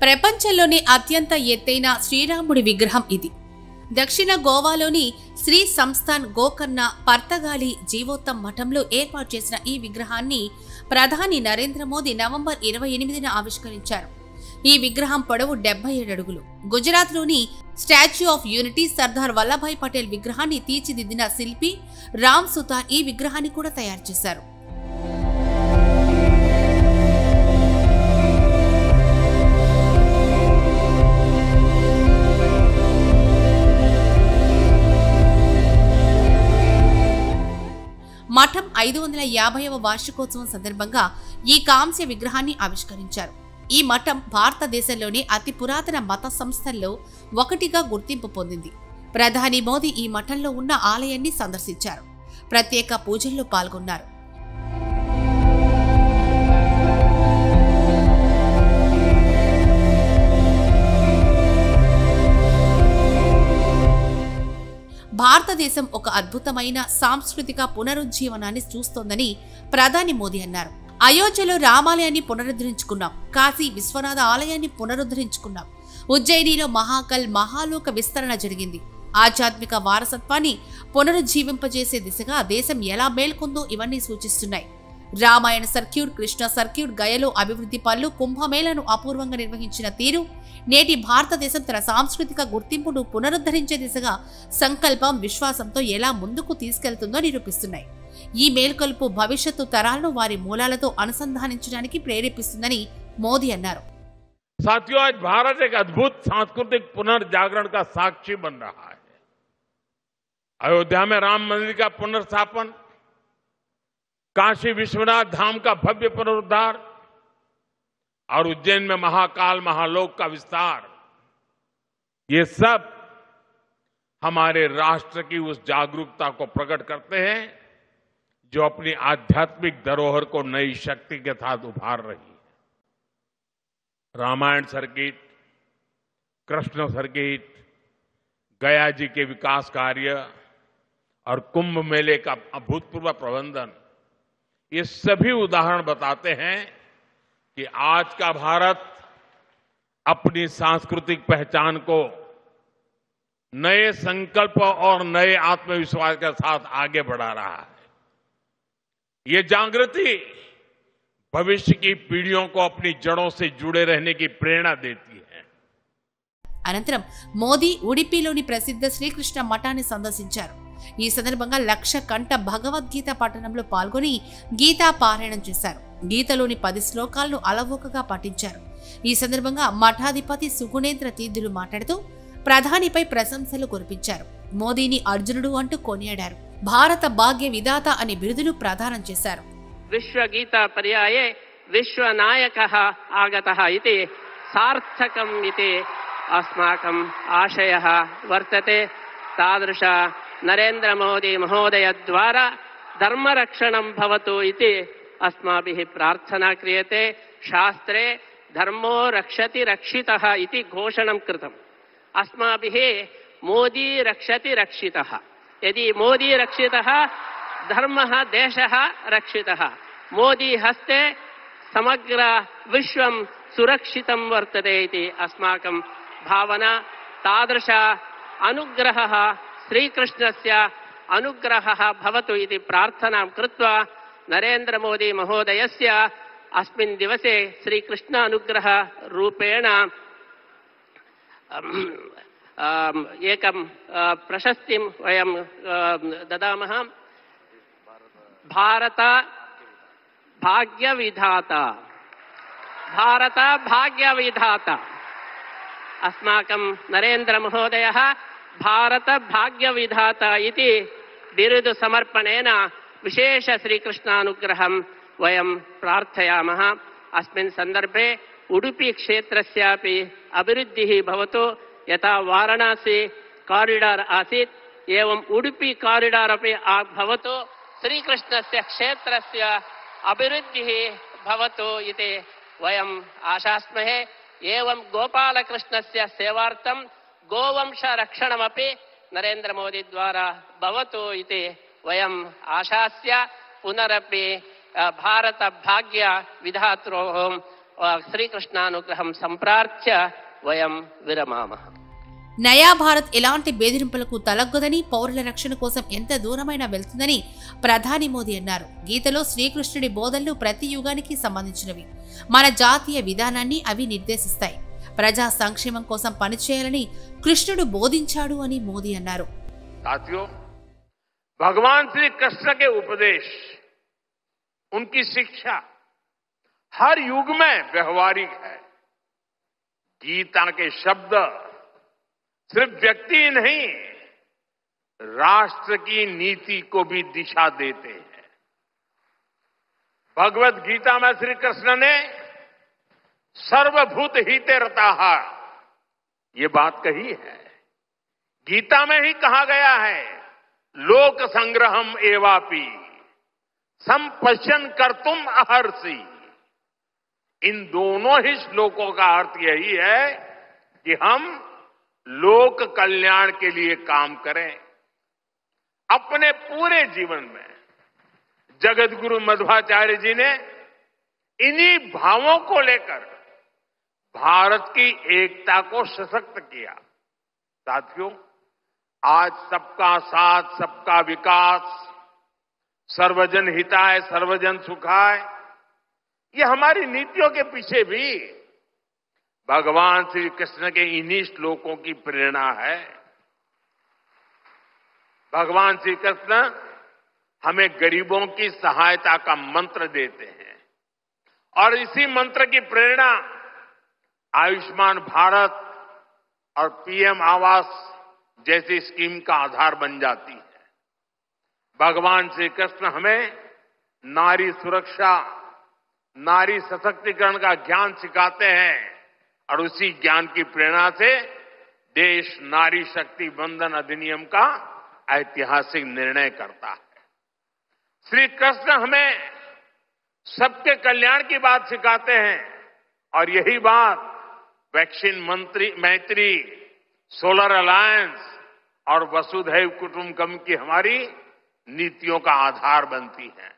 ప్రపంచంలోని అత్యంత ఎత్తైన శ్రీరాముడి విగ్రహం ఇది. దక్షిణ గోవాలోని శ్రీ సంస్థాన్ గోకర్ణ పర్తగాలి జీవోత్తమ్ మఠంలో ఏర్పాటు చేసిన ఈ విగ్రహాన్ని ప్రధాని నరేంద్ర మోదీ నవంబర్ 28న ఆవిష్కరించారు. ఈ విగ్రహం పొడవు 77 అడుగులు. గుజరాత్లోని statue of unity Sardar Vallabhbhai Patel విగ్రహాన్ని తీర్చిదిద్దిన శిల్పి రామ్ సుతార్ ఈ విగ్రహాన్ని కూడా తయారు చేశారు. మఠం 550వ వార్షికోత్సవం సందర్భంగా ఈ కాంస్య విగ్రహాన్ని ఆవిష్కరించారు. ఈ మఠం భారతదేశంలోని అతి పురాతన మత సంస్థల్లో ఒకటిగా గుర్తింపు పొందింది. ప్రధాని మోదీ ఈ మఠంలో ఉన్న ఆలయాన్ని సందర్శించారు. ప్రత్యేక పూజల్లో పాల్గొన్నారు. భారతదేశం ఒక అద్భుతమైన సాంస్కృతిక పునరుజ్జీవనాన్ని చూస్తోందని ప్రధాని మోదీ అన్నారు. అయోధ్యలో రామాలయాన్ని పునరుద్ధరించుకున్నాం, కాశీ విశ్వనాథ ఆలయాన్ని పునరుద్ధరించుకున్నాం, ఉజ్జయినిలో మహాకల్ మహాలోక విస్తరణ జరిగింది. ఆధ్యాత్మిక వారసత్వాన్ని పునరుజ్జీవింపజేసే దిశగా దేశం ఎలా మేల్కొందో ఇవన్నీ సూచిస్తున్నాయి. రామాయణ సర్క్యూట్, కృష్ణ సర్క్యూట్, గయలో అభివృద్ధి పనులు, కుంభమేళను అపూర్వంగా నిర్వహించిన తీరు నేటి భారతదేశం తన సాంస్కృతిక గుర్తింపును పునరుద్ధరించే దిశగా సంకల్పం, విశ్వాసంతో ఎలా ముందుకు తీసుకెళ్తుందో నిరూపిస్తున్నాయి. ఈ మేల్కొల్పు భవిష్యత్తు తరాలను వారి మూలాలతో అనుసంధానించడానికి ప్రేరేపిస్తుందని మోదీ అన్నారు. साथियों, आज भारत एक अद्भुत सांस्कृतिक पुनर्जागरण का साक्षी बन रहा है. अयोध्या में राम मंदिर का पुनर्स्थापन, काशी विश्वनाथ धाम का भव्य पुनरुद्धार और उज्जैन में महाकाल महालोक का विस्तार, ये सब हमारे राष्ट्र की उस जागरूकता को प्रकट करते हैं जो अपनी आध्यात्मिक धरोहर को नई शक्ति के साथ उभार रही है. रामायण सर्किट, कृष्ण सर्किट, गया जी के विकास कार्य और कुंभ मेले का अभूतपूर्व प्रबंधन, ये सभी उदाहरण बताते हैं कि आज का भारत अपनी सांस्कृतिक पहचान को नए संकल्प और नए आत्मविश्वास के साथ आगे बढ़ा रहा है. ये जागृति भविष्य की पीढ़ियों को अपनी जड़ों से जुड़े रहने की प्रेरणा देती है. అనంతరం మోదీ ఉడిపిలోని ప్రసిద్ధ శ్రీకృష్ణ మఠాన్ని సందర్శించారు. ఈ సందర్భంగా లక్ష కంఠ భగవద్గీత పఠనంలో పాల్గొని గీతా పారాయణం చేశారు. గీతలోని 10 శ్లోకాలను అలవోకగా పఠించారు. ఈ సందర్భంగా మఠాధిపతి సుగుణేంద్ర తీర్థులు మాట్లాడుతూ ప్రధానిపై ప్రశంసలు కురిపించారు. మోదీని అర్జునుడు అంటూ కొనియాడారు. భారత భాగ్య విధాత అనే బిరుదులు ప్రదానం చేశారు. विश्व गीता पर्याये विश्व नायकः आगतः इति सार्थकम् इति अस्माकम् आशयः वर्तते. तादृश नरेंद्र मोदी महोदय द्वारा धर्मरक्षणं भवतु इति अस्माभिः प्रार्थना क्रियते. शास्त्रे धर्मो रक्षति रक्षितः इति घोषणं कृतम्. अस्माभिः मोदी रक्षति रक्षितः. यदि मोदी रक्षितः, धर्मः देशः रक्षितः. मोदी हस्ते समग्र विश्वं सुरक्षितं वर्तते इति अस्माकं भावना. तादृश अनुग्रहः श्रीकृष्णस्य अनुग्रहः भवतु इति प्रार्थनां कृत्वा नरेंद्र मोदी महोदयस्य अस्मिन् दिवसे श्रीकृष्ण अनुग्रह रूपेण एकं प्रशस्तिं वयं ददामः. भारत भाग्य विधाता, भारत भाग्य विधाता. अस्माकं नरेंद्र महोदयः भारत भाग्य विधाता इति बिरुदु समर्पणेन विशेष श्रीकृष्णानुग्रहं वयं प्रार्थयामः. अस्मिन् सन्दर्भे उडुपी क्षेत्रस्यापि अभिवृद्धिः भवतु. यथा वाराणसी कॉरिडोर आसीत्, एवं उडुपी कॉरिडोर अपि भवतु. श्रीकृष्णस्य क्षेत्रस्य अभिवृद्धिः भवतु इति वयम् आशास्महे. एवं गोपालकृष्णस्य सेवार्थं गोवंश रक्षणमपि नरेंद्र मोदी द्वारा भवतु इति वयम् आशास्य पुनरपि भारत भाग्य विधात्रोः श्रीकृष्णानुग्रहं सम्प्रार्थ्य वयं विरमामः। నయా భారత్ ఎలాంటి బెదిరింపులకు తలగ్గదని, పౌరుల రక్షణ కోసం ఎంత దూరమైనా వెళ్తుందని ప్రధాని మోదీ అన్నారు. గీతలో శ్రీకృష్ణుడి బోధనలు ప్రతి యుగానికి సంబంధించినవి. మన జాతీయ విధానాన్ని అవి నిర్దేశిస్తాయి. ప్రజా సంక్షేమం కోసం పనిచేయాలని కృష్ణుడు బోధించాడు అని మోదీ అన్నారు. साथियों, भगवान श्री कृष्ण के उपदेश, उनकी शिक्षा हर युग में व्यवहारिक है। गीता के शब्द सिर्फ व्यक्ति नहीं, राष्ट्र की नीति को भी दिशा देते हैं। भगवत गीता में श्री कृष्ण ने सर्वभूत हिते रताः ये बात कही है। गीता में ही कहा गया है, लोक संग्रहम एवापि संपश्यन कर्तुम अहर्षि। इन दोनों ही श्लोकों का अर्थ यही है कि हम लोक कल्याण के लिए काम करें। अपने पूरे जीवन में जगत गुरु मध्वाचार्य जी ने इन्हीं भावों को लेकर भारत की एकता को सशक्त किया। साथियों, आज सबका साथ, सबका विकास, सर्वजन हिताय सर्वजन सुखाय, ये हमारी नीतियों के पीछे भी भगवान श्री कृष्ण के इन्हीं श्लोकों की प्रेरणा है। भगवान श्री कृष्ण हमें गरीबों की सहायता का मंत्र देते हैं और इसी मंत्र की प्रेरणा आयुष्मान भारत और पीएम आवास जैसी स्कीम का आधार बन जाती है। भगवान श्री कृष्ण हमें नारी सुरक्षा, नारी सशक्तिकरण का ज्ञान सिखाते हैं और उसी ज्ञान की प्रेरणा से देश नारी शक्ति बंधन अधिनियम का ऐतिहासिक निर्णय करता है। श्री कृष्ण हमें सबके कल्याण की बात सिखाते हैं और यही बात वैक्सीन मैत्री, सोलर अलायंस और वसुधैव कुटुंबकम की हमारी नीतियों का आधार बनती है।